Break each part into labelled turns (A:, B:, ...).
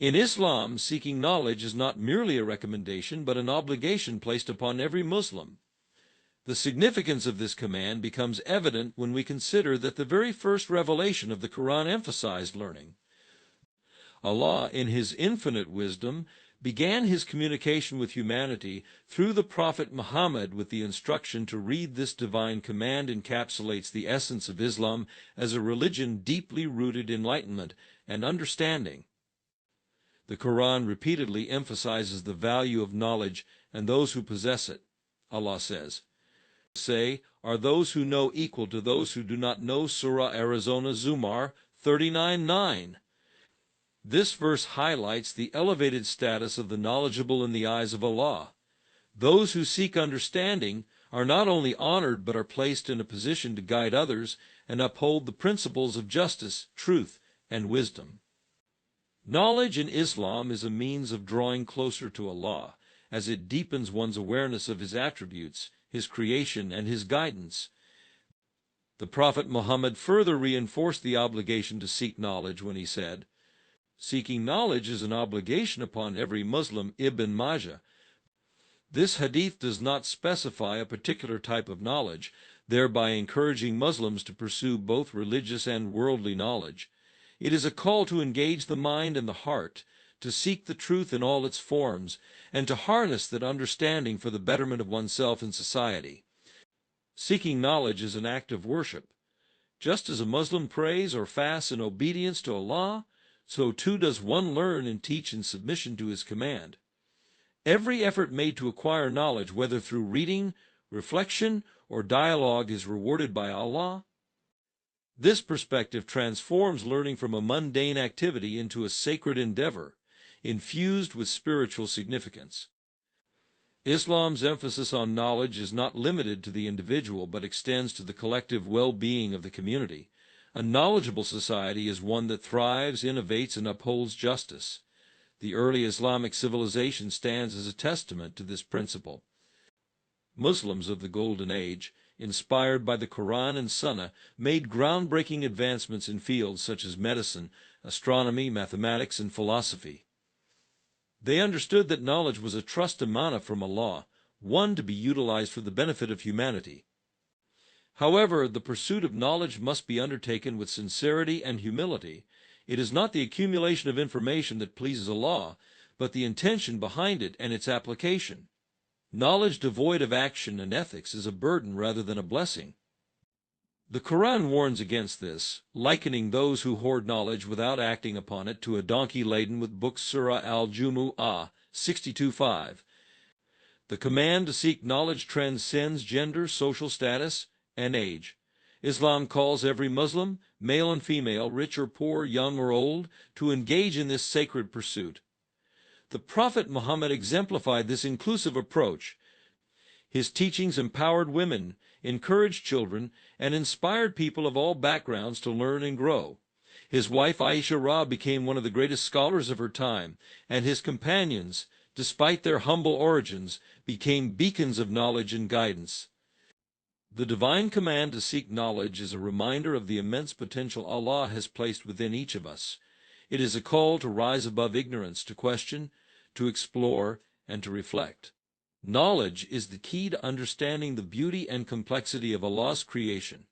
A: In Islam, seeking knowledge is not merely a recommendation, but an obligation placed upon every Muslim. The significance of this command becomes evident when we consider that the very first revelation of the Quran emphasized learning. Allah, in His infinite wisdom, began His communication with humanity through the Prophet Muhammad with the instruction to read. This divine command encapsulates the essence of Islam as a religion deeply rooted in enlightenment and understanding. The Quran repeatedly emphasizes the value of knowledge and those who possess it. Allah says, "Say, are those who know equal to those who do not know?" Surah Arizona Zumar 39:9. This verse highlights the elevated status of the knowledgeable in the eyes of Allah. Those who seek understanding are not only honored but are placed in a position to guide others and uphold the principles of justice, truth, and wisdom. Knowledge in Islam is a means of drawing closer to Allah, as it deepens one's awareness of His attributes, His creation, and His guidance. The Prophet Muhammad further reinforced the obligation to seek knowledge when he said, "Seeking knowledge is an obligation upon every Muslim." Ibn Majah. This hadith does not specify a particular type of knowledge, thereby encouraging Muslims to pursue both religious and worldly knowledge. It is a call to engage the mind and the heart, to seek the truth in all its forms, and to harness that understanding for the betterment of oneself and society. Seeking knowledge is an act of worship. Just as a Muslim prays or fasts in obedience to Allah, so too does one learn and teach in submission to His command. Every effort made to acquire knowledge, whether through reading, reflection, or dialogue, is rewarded by Allah. This perspective transforms learning from a mundane activity into a sacred endeavor, infused with spiritual significance. Islam's emphasis on knowledge is not limited to the individual, but extends to the collective well-being of the community. A knowledgeable society is one that thrives, innovates, and upholds justice. The early Islamic civilization stands as a testament to this principle. Muslims of the Golden Age, inspired by the Quran and Sunnah, made groundbreaking advancements in fields such as medicine, astronomy, mathematics, and philosophy. They understood that knowledge was a trust amana from Allah, one to be utilized for the benefit of humanity. However, the pursuit of knowledge must be undertaken with sincerity and humility. It is not the accumulation of information that pleases Allah, but the intention behind it and its application. Knowledge devoid of action and ethics is a burden rather than a blessing. The Quran warns against this, likening those who hoard knowledge without acting upon it to a donkey laden with books. Surah Al-Jumu'ah 62:5. The command to seek knowledge transcends gender, social status, and age. Islam calls every Muslim, male and female, rich or poor, young or old, to engage in this sacred pursuit. The Prophet Muhammad exemplified this inclusive approach. His teachings empowered women, encouraged children, and inspired people of all backgrounds to learn and grow. His wife Aisha became one of the greatest scholars of her time, and his companions, despite their humble origins, became beacons of knowledge and guidance. The divine command to seek knowledge is a reminder of the immense potential Allah has placed within each of us. It is a call to rise above ignorance, to question, to explore, and to reflect. Knowledge is the key to understanding the beauty and complexity of Allah's creation.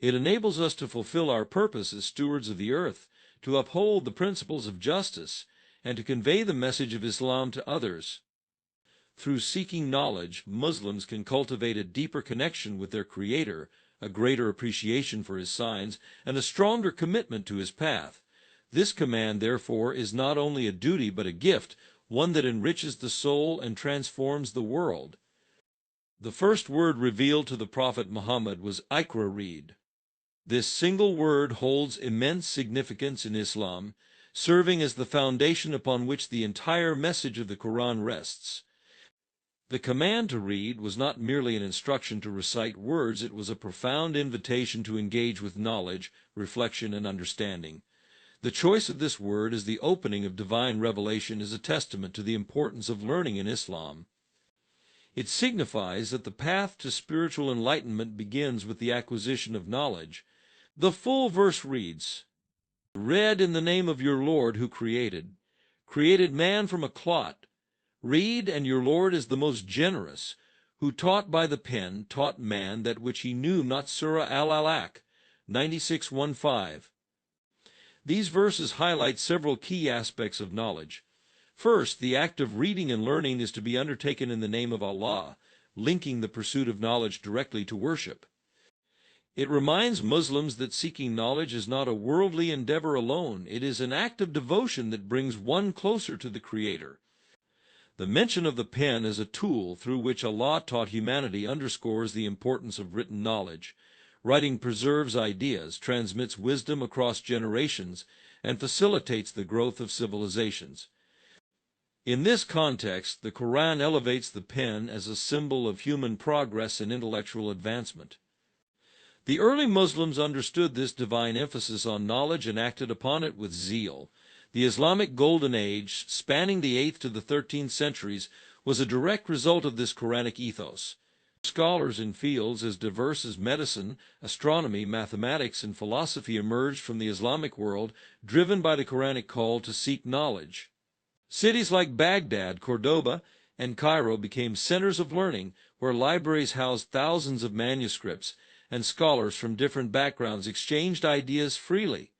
A: It enables us to fulfill our purpose as stewards of the earth, to uphold the principles of justice, and to convey the message of Islam to others. Through seeking knowledge, Muslims can cultivate a deeper connection with their Creator, a greater appreciation for His signs, and a stronger commitment to His path. This command, therefore, is not only a duty but a gift, one that enriches the soul and transforms the world. The first word revealed to the Prophet Muhammad was Iqra, read. This single word holds immense significance in Islam, serving as the foundation upon which the entire message of the Quran rests. The command to read was not merely an instruction to recite words, it was a profound invitation to engage with knowledge, reflection, and understanding. The choice of this word as the opening of divine revelation is a testament to the importance of learning in Islam. It signifies that the path to spiritual enlightenment begins with the acquisition of knowledge. The full verse reads, Read in the name of your Lord who created man from a clot. Read, and your Lord is the most generous, who taught by the pen, taught man that which he knew not. Surah Al-Alaq, 96:15. These verses highlight several key aspects of knowledge. First, the act of reading and learning is to be undertaken in the name of Allah, linking the pursuit of knowledge directly to worship. It reminds Muslims that seeking knowledge is not a worldly endeavor alone. It is an act of devotion that brings one closer to the Creator. The mention of the pen as a tool through which Allah taught humanity underscores the importance of written knowledge. Writing preserves ideas, transmits wisdom across generations, and facilitates the growth of civilizations. In this context, the Quran elevates the pen as a symbol of human progress and intellectual advancement. The early Muslims understood this divine emphasis on knowledge and acted upon it with zeal. The Islamic Golden Age, spanning the 8th to the 13th centuries, was a direct result of this Quranic ethos. Scholars in fields as diverse as medicine, astronomy, mathematics, and philosophy emerged from the Islamic world, driven by the Quranic call to seek knowledge. Cities like Baghdad, Cordoba, and Cairo became centers of learning, where libraries housed thousands of manuscripts, and scholars from different backgrounds exchanged ideas freely.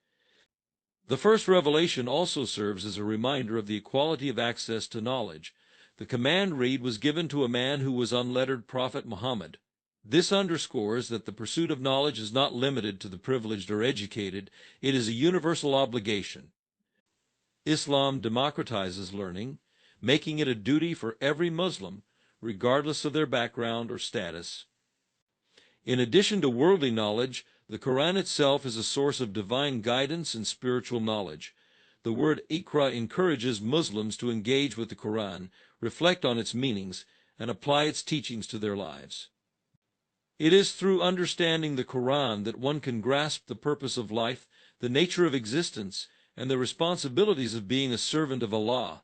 A: The first revelation also serves as a reminder of the equality of access to knowledge. The command read was given to a man who was unlettered, Prophet Muhammad. This underscores that the pursuit of knowledge is not limited to the privileged or educated. It is a universal obligation. Islam democratizes learning, making it a duty for every Muslim, regardless of their background or status. In addition to worldly knowledge, the Quran itself is a source of divine guidance and spiritual knowledge. The word Iqra encourages Muslims to engage with the Quran, reflect on its meanings, and apply its teachings to their lives. It is through understanding the Quran that one can grasp the purpose of life, the nature of existence, and the responsibilities of being a servant of Allah.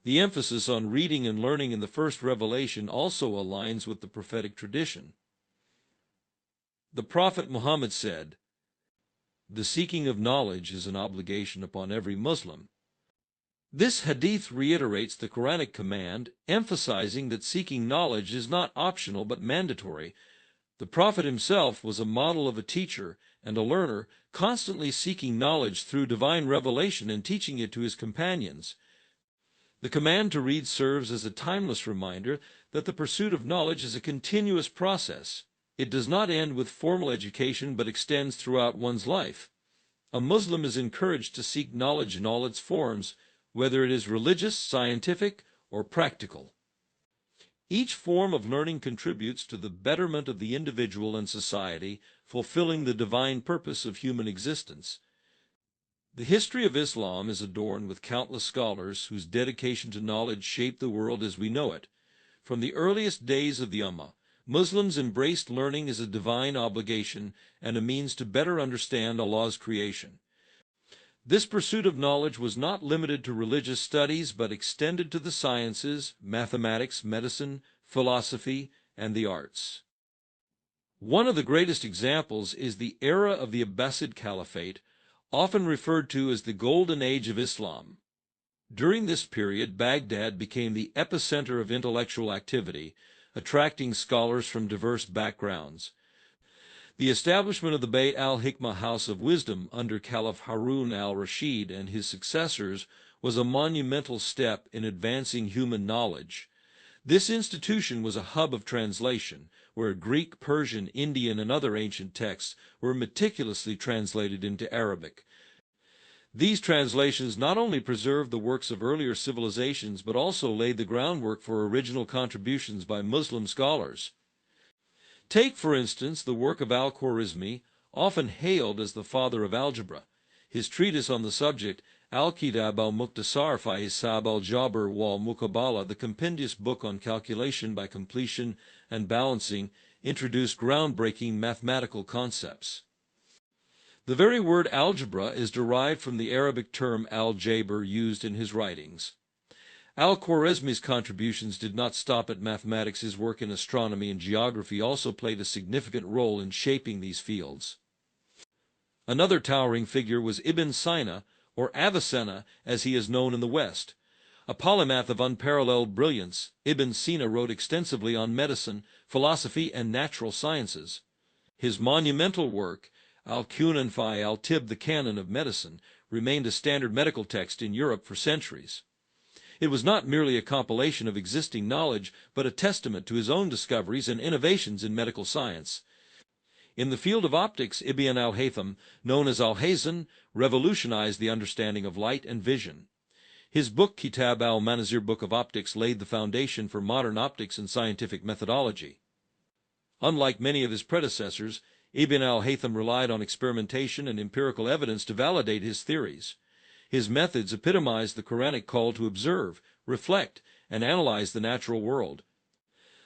A: The emphasis on reading and learning in the first revelation also aligns with the prophetic tradition. The Prophet Muhammad said, "The seeking of knowledge is an obligation upon every Muslim." This hadith reiterates the Quranic command, emphasizing that seeking knowledge is not optional but mandatory. The Prophet himself was a model of a teacher and a learner, constantly seeking knowledge through divine revelation and teaching it to his companions. The command to read serves as a timeless reminder that the pursuit of knowledge is a continuous process. It does not end with formal education but extends throughout one's life. A Muslim is encouraged to seek knowledge in all its forms, whether it is religious, scientific, or practical. Each form of learning contributes to the betterment of the individual and society, fulfilling the divine purpose of human existence. The history of Islam is adorned with countless scholars whose dedication to knowledge shaped the world as we know it. From the earliest days of the Ummah, Muslims embraced learning as a divine obligation and a means to better understand Allah's creation. This pursuit of knowledge was not limited to religious studies but extended to the sciences, mathematics, medicine, philosophy, and the arts. One of the greatest examples is the era of the Abbasid Caliphate, often referred to as the Golden Age of Islam. During this period, Baghdad became the epicenter of intellectual activity, attracting scholars from diverse backgrounds. The establishment of the Bayt al-Hikmah House of Wisdom under Caliph Harun al-Rashid and his successors was a monumental step in advancing human knowledge. This institution was a hub of translation, where Greek, Persian, Indian, and other ancient texts were meticulously translated into Arabic. These translations not only preserved the works of earlier civilizations but also laid the groundwork for original contributions by Muslim scholars. Take, for instance, the work of al-Khwarizmi, often hailed as the father of algebra. His treatise on the subject, Al-Kitab al-Muqtasar fi Hisab al-Jabr wal-Muqabala, the compendious book on calculation by completion and balancing, introduced groundbreaking mathematical concepts. The very word algebra is derived from the Arabic term al-Jabr used in his writings. Al-Khwarizmi's contributions did not stop at mathematics. His work in astronomy and geography also played a significant role in shaping these fields. Another towering figure was Ibn Sina, or Avicenna as he is known in the West. A polymath of unparalleled brilliance, Ibn Sina wrote extensively on medicine, philosophy, and natural sciences. His monumental work, Al-Quran fi al-Tib, the Canon of Medicine, remained a standard medical text in Europe for centuries. It was not merely a compilation of existing knowledge, but a testament to his own discoveries and innovations in medical science. In the field of optics, Ibn al-Haytham, known as Al-Hazan, revolutionized the understanding of light and vision. His book Kitab al-Manazir, Book of Optics, laid the foundation for modern optics and scientific methodology. Unlike many of his predecessors, Ibn al-Haytham relied on experimentation and empirical evidence to validate his theories. His methods epitomized the Quranic call to observe, reflect, and analyze the natural world.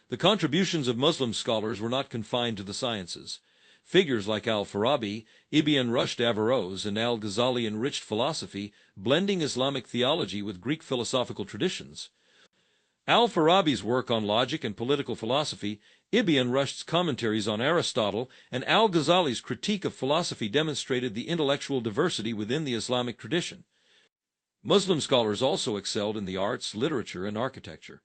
A: The contributions of Muslim scholars were not confined to the sciences. Figures like Al-Farabi, Ibn Rushd Averroes, and Al-Ghazali enriched philosophy, blending Islamic theology with Greek philosophical traditions. Al-Farabi's work on logic and political philosophy, Ibn Rushd's commentaries on Aristotle, and Al-Ghazali's critique of philosophy demonstrated the intellectual diversity within the Islamic tradition. Muslim scholars also excelled in the arts, literature, and architecture.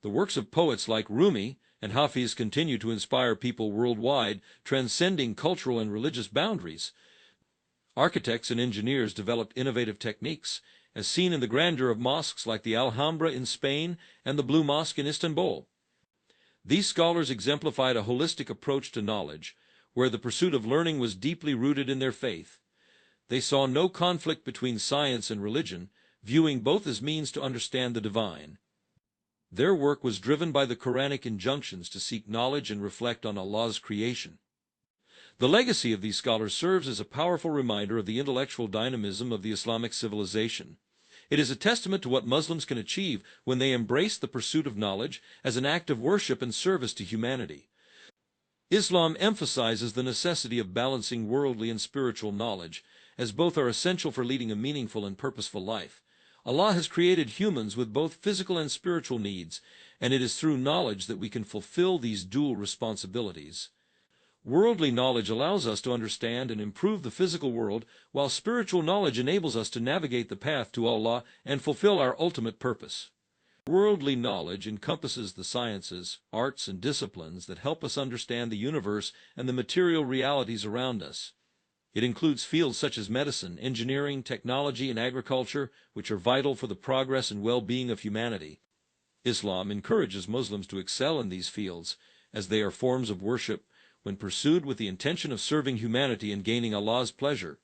A: The works of poets like Rumi and Hafiz continue to inspire people worldwide, transcending cultural and religious boundaries. Architects and engineers developed innovative techniques, as seen in the grandeur of mosques like the Alhambra in Spain and the Blue Mosque in Istanbul. These scholars exemplified a holistic approach to knowledge, where the pursuit of learning was deeply rooted in their faith. They saw no conflict between science and religion, viewing both as means to understand the divine. Their work was driven by the Quranic injunctions to seek knowledge and reflect on Allah's creation. The legacy of these scholars serves as a powerful reminder of the intellectual dynamism of the Islamic civilization. It is a testament to what Muslims can achieve when they embrace the pursuit of knowledge as an act of worship and service to humanity. Islam emphasizes the necessity of balancing worldly and spiritual knowledge, as both are essential for leading a meaningful and purposeful life. Allah has created humans with both physical and spiritual needs, and it is through knowledge that we can fulfill these dual responsibilities. Worldly knowledge allows us to understand and improve the physical world, while spiritual knowledge enables us to navigate the path to Allah and fulfill our ultimate purpose. Worldly knowledge encompasses the sciences, arts, and disciplines that help us understand the universe and the material realities around us. It includes fields such as medicine, engineering, technology, and agriculture, which are vital for the progress and well-being of humanity. Islam encourages Muslims to excel in these fields, as they are forms of worship when pursued with the intention of serving humanity and gaining Allah's pleasure.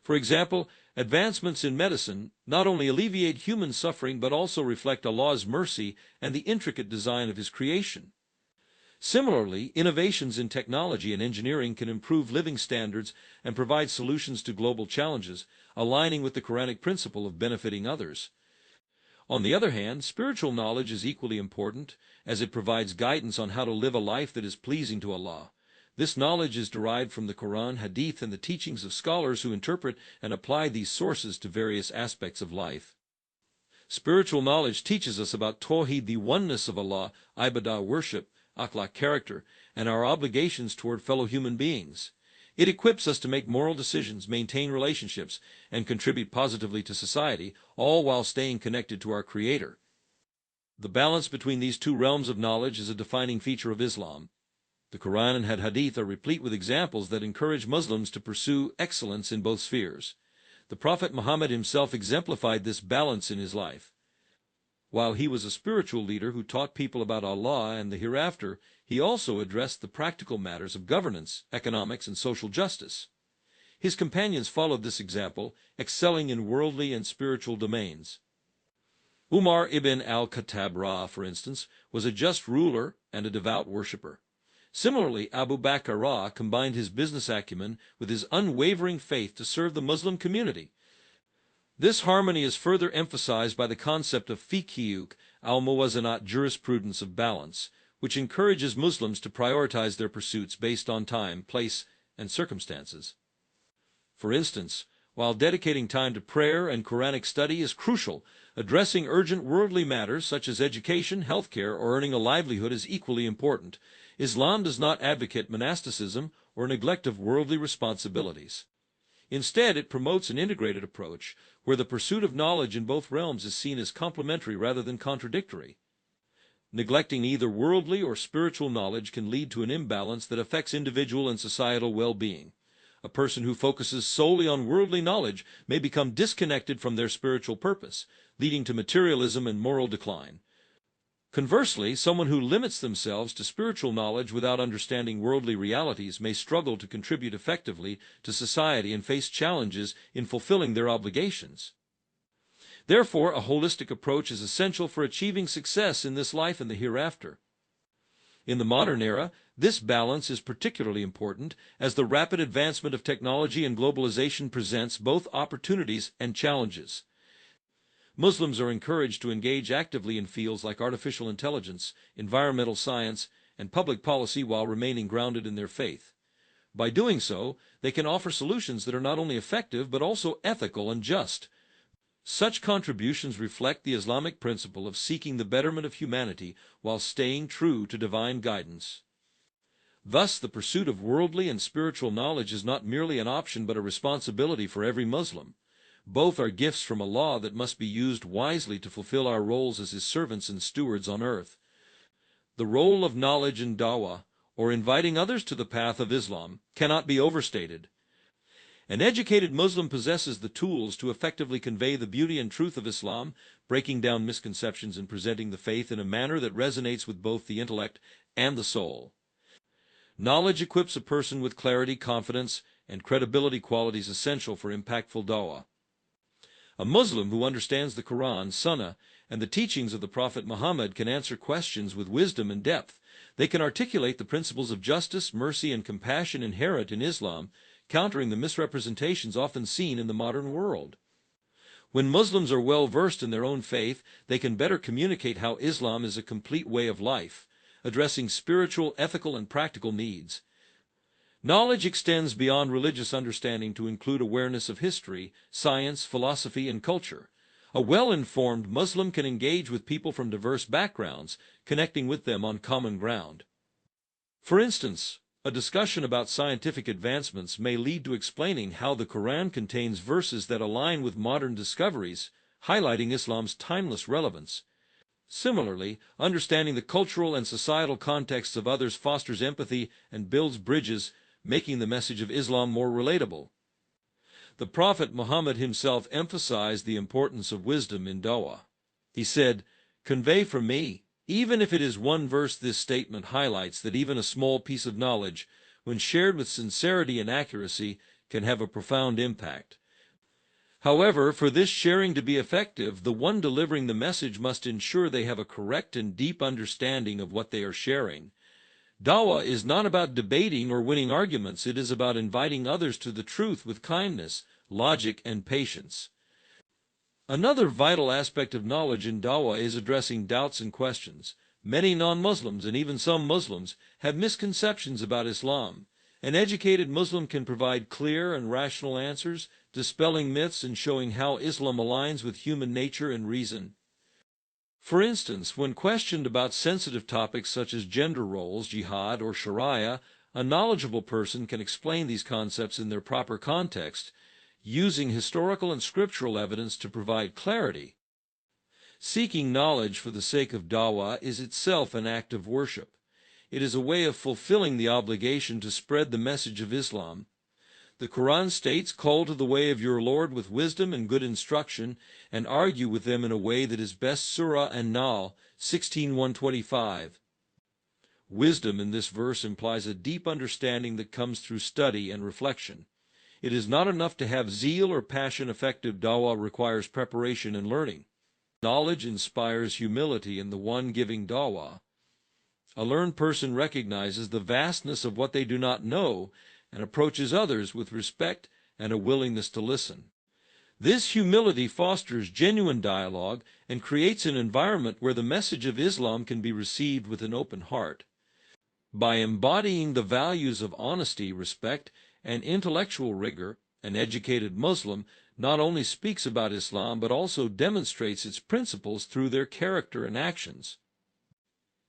A: For example, advancements in medicine not only alleviate human suffering but also reflect Allah's mercy and the intricate design of His creation. Similarly, innovations in technology and engineering can improve living standards and provide solutions to global challenges, aligning with the Quranic principle of benefiting others. On the other hand, spiritual knowledge is equally important, as it provides guidance on how to live a life that is pleasing to Allah. This knowledge is derived from the Quran, Hadith, and the teachings of scholars who interpret and apply these sources to various aspects of life. Spiritual knowledge teaches us about Tawheed, the oneness of Allah, ibadah, worship, akhlaq, character, and our obligations toward fellow human beings. It equips us to make moral decisions, maintain relationships, and contribute positively to society, all while staying connected to our Creator. The balance between these two realms of knowledge is a defining feature of Islam. The Quran and Hadith are replete with examples that encourage Muslims to pursue excellence in both spheres. The Prophet Muhammad himself exemplified this balance in his life. While he was a spiritual leader who taught people about Allah and the hereafter, he also addressed the practical matters of governance, economics, and social justice. His companions followed this example, excelling in worldly and spiritual domains. Umar ibn al-Khattab, for instance, was a just ruler and a devout worshipper. Similarly, Abu Bakr combined his business acumen with his unwavering faith to serve the Muslim community. This harmony is further emphasized by the concept of fiqh al-muwazanat, jurisprudence of balance, which encourages Muslims to prioritize their pursuits based on time, place, and circumstances. For instance, while dedicating time to prayer and Quranic study is crucial, addressing urgent worldly matters such as education, healthcare, or earning a livelihood is equally important. Islam does not advocate monasticism or neglect of worldly responsibilities. Instead, it promotes an integrated approach, where the pursuit of knowledge in both realms is seen as complementary rather than contradictory. Neglecting either worldly or spiritual knowledge can lead to an imbalance that affects individual and societal well-being. A person who focuses solely on worldly knowledge may become disconnected from their spiritual purpose, leading to materialism and moral decline. Conversely, someone who limits themselves to spiritual knowledge without understanding worldly realities may struggle to contribute effectively to society and face challenges in fulfilling their obligations. Therefore, a holistic approach is essential for achieving success in this life and the hereafter. In the modern era, this balance is particularly important as the rapid advancement of technology and globalization presents both opportunities and challenges. Muslims are encouraged to engage actively in fields like artificial intelligence, environmental science, and public policy while remaining grounded in their faith. By doing so, they can offer solutions that are not only effective but also ethical and just. Such contributions reflect the Islamic principle of seeking the betterment of humanity while staying true to divine guidance. Thus, the pursuit of worldly and spiritual knowledge is not merely an option but a responsibility for every Muslim. Both are gifts from Allah that must be used wisely to fulfill our roles as His servants and stewards on earth. The role of knowledge in dawah, or inviting others to the path of Islam, cannot be overstated. An educated Muslim possesses the tools to effectively convey the beauty and truth of Islam, breaking down misconceptions and presenting the faith in a manner that resonates with both the intellect and the soul. Knowledge equips a person with clarity, confidence, and credibility qualities essential for impactful dawah. A Muslim who understands the Quran, Sunnah, and the teachings of the Prophet Muhammad can answer questions with wisdom and depth. They can articulate the principles of justice, mercy, and compassion inherent in Islam, countering the misrepresentations often seen in the modern world. When Muslims are well versed in their own faith, they can better communicate how Islam is a complete way of life, addressing spiritual, ethical, and practical needs. Knowledge extends beyond religious understanding to include awareness of history, science, philosophy, and culture. A well-informed Muslim can engage with people from diverse backgrounds, connecting with them on common ground. For instance, a discussion about scientific advancements may lead to explaining how the Quran contains verses that align with modern discoveries, highlighting Islam's timeless relevance. Similarly, understanding the cultural and societal contexts of others fosters empathy and builds bridges, making the message of Islam more relatable. The Prophet Muhammad himself emphasized the importance of wisdom in dawah. He said, "Convey from me, even if it is one verse." This statement highlights that even a small piece of knowledge, when shared with sincerity and accuracy, can have a profound impact. However, for this sharing to be effective, the one delivering the message must ensure they have a correct and deep understanding of what they are sharing. Dawah is not about debating or winning arguments. It is about inviting others to the truth with kindness, logic, and patience. Another vital aspect of knowledge in dawah is addressing doubts and questions. Many non-Muslims and even some Muslims have misconceptions about Islam. An educated Muslim can provide clear and rational answers, dispelling myths and showing how Islam aligns with human nature and reason. For instance, when questioned about sensitive topics such as gender roles, jihad, or sharia, a knowledgeable person can explain these concepts in their proper context, using historical and scriptural evidence to provide clarity. Seeking knowledge for the sake of dawah is itself an act of worship. It is a way of fulfilling the obligation to spread the message of Islam. The Quran states, "Call to the way of your Lord with wisdom and good instruction, and argue with them in a way that is best." Surah An-Nahl 16:125. Wisdom in this verse implies a deep understanding that comes through study and reflection. It is not enough to have zeal or passion. Effective dawah requires preparation and learning. Knowledge inspires humility in the one giving dawah. A learned person recognizes the vastness of what they do not know and approaches others with respect and a willingness to listen. This humility fosters genuine dialogue and creates an environment where the message of Islam can be received with an open heart. By embodying the values of honesty, respect, and intellectual rigor, an educated Muslim not only speaks about Islam but also demonstrates its principles through their character and actions.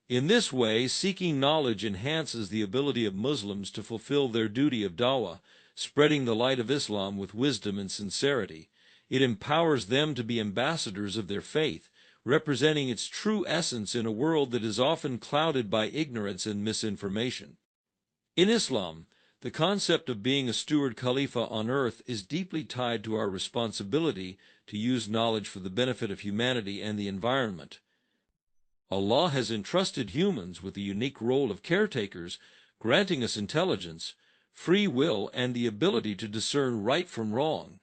A: In this way, seeking knowledge enhances the ability of Muslims to fulfill their duty of dawah, spreading the light of Islam with wisdom and sincerity. It empowers them to be ambassadors of their faith, representing its true essence in a world that is often clouded by ignorance and misinformation. In Islam, the concept of being a steward Khalifa on earth is deeply tied to our responsibility to use knowledge for the benefit of humanity and the environment. Allah has entrusted humans with the unique role of caretakers, granting us intelligence, free will, and the ability to discern right from wrong.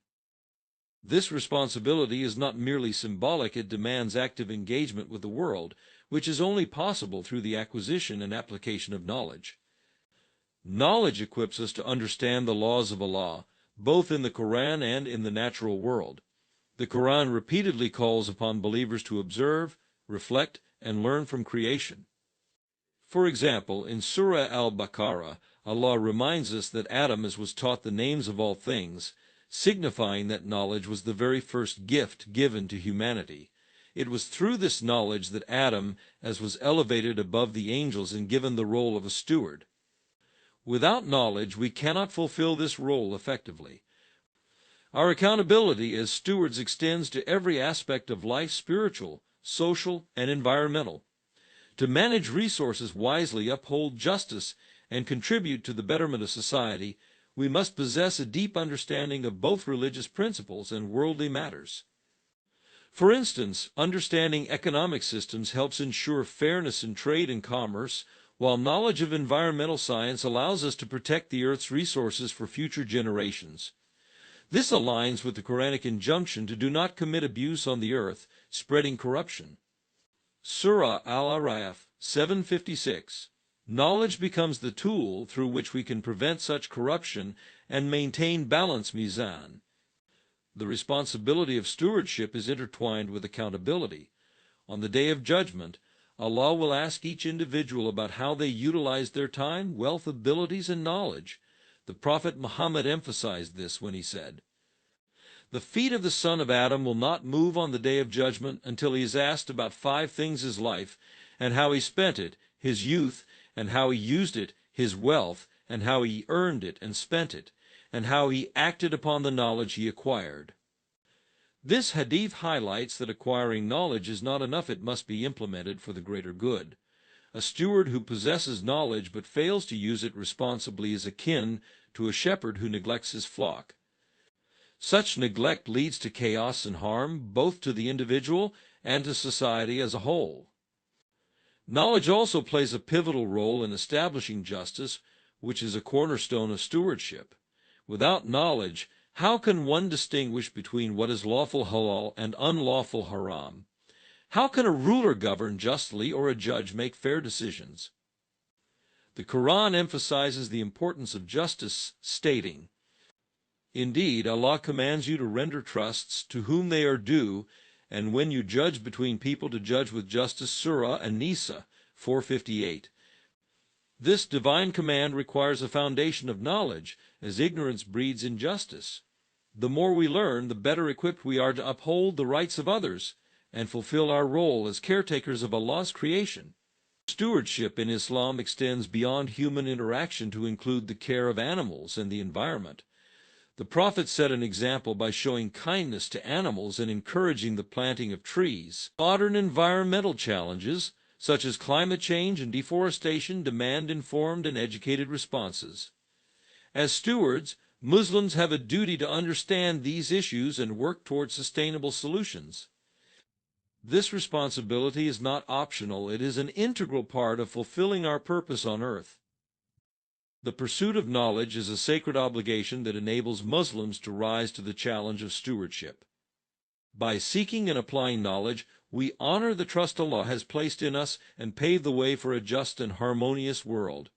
A: This responsibility is not merely symbolic, it demands active engagement with the world, which is only possible through the acquisition and application of knowledge. Knowledge equips us to understand the laws of Allah, both in the Quran and in the natural world. The Quran repeatedly calls upon believers to observe, reflect, and learn from creation. For example, in Surah Al-Baqarah, Allah reminds us that Adam was taught the names of all things, signifying that knowledge was the very first gift given to humanity. It was through this knowledge that Adam was elevated above the angels and given the role of a steward. Without knowledge, we cannot fulfill this role effectively. Our accountability as stewards extends to every aspect of life, spiritual, social, and environmental. To manage resources wisely, uphold justice, and contribute to the betterment of society, we must possess a deep understanding of both religious principles and worldly matters. For instance, understanding economic systems helps ensure fairness in trade and commerce, while knowledge of environmental science allows us to protect the Earth's resources for future generations. This aligns with the Quranic injunction to do not commit abuse on the earth, spreading corruption. Surah Al-Araf 7:56. Knowledge becomes the tool through which we can prevent such corruption and maintain balance mizan. The responsibility of stewardship is intertwined with accountability. On the Day of Judgment, Allah will ask each individual about how they utilized their time, wealth, abilities, and knowledge. The Prophet Muhammad emphasized this when he said, "The feet of the son of Adam will not move on the Day of Judgment until he is asked about 5 things: his life, and how he spent it, his youth, and how he used it, his wealth, and how he earned it and spent it, and how he acted upon the knowledge he acquired." This hadith highlights that acquiring knowledge is not enough, it must be implemented for the greater good. A steward who possesses knowledge but fails to use it responsibly is akin to a shepherd who neglects his flock. Such neglect leads to chaos and harm, both to the individual and to society as a whole. Knowledge also plays a pivotal role in establishing justice, which is a cornerstone of stewardship. Without knowledge, how can one distinguish between what is lawful halal and unlawful haram? How can a ruler govern justly or a judge make fair decisions? The Quran emphasizes the importance of justice, stating, "Indeed, Allah commands you to render trusts to whom they are due, and when you judge between people to judge with justice." Surah An-Nisa 4:58. This divine command requires a foundation of knowledge, as ignorance breeds injustice. The more we learn, the better equipped we are to uphold the rights of others and fulfill our role as caretakers of Allah's creation. Stewardship in Islam extends beyond human interaction to include the care of animals and the environment. The Prophet set an example by showing kindness to animals and encouraging the planting of trees. Modern environmental challenges, such as climate change and deforestation, demand informed and educated responses. As stewards, Muslims have a duty to understand these issues and work towards sustainable solutions. This responsibility is not optional, it is an integral part of fulfilling our purpose on earth. The pursuit of knowledge is a sacred obligation that enables Muslims to rise to the challenge of stewardship. By seeking and applying knowledge, we honor the trust Allah has placed in us and pave the way for a just and harmonious world.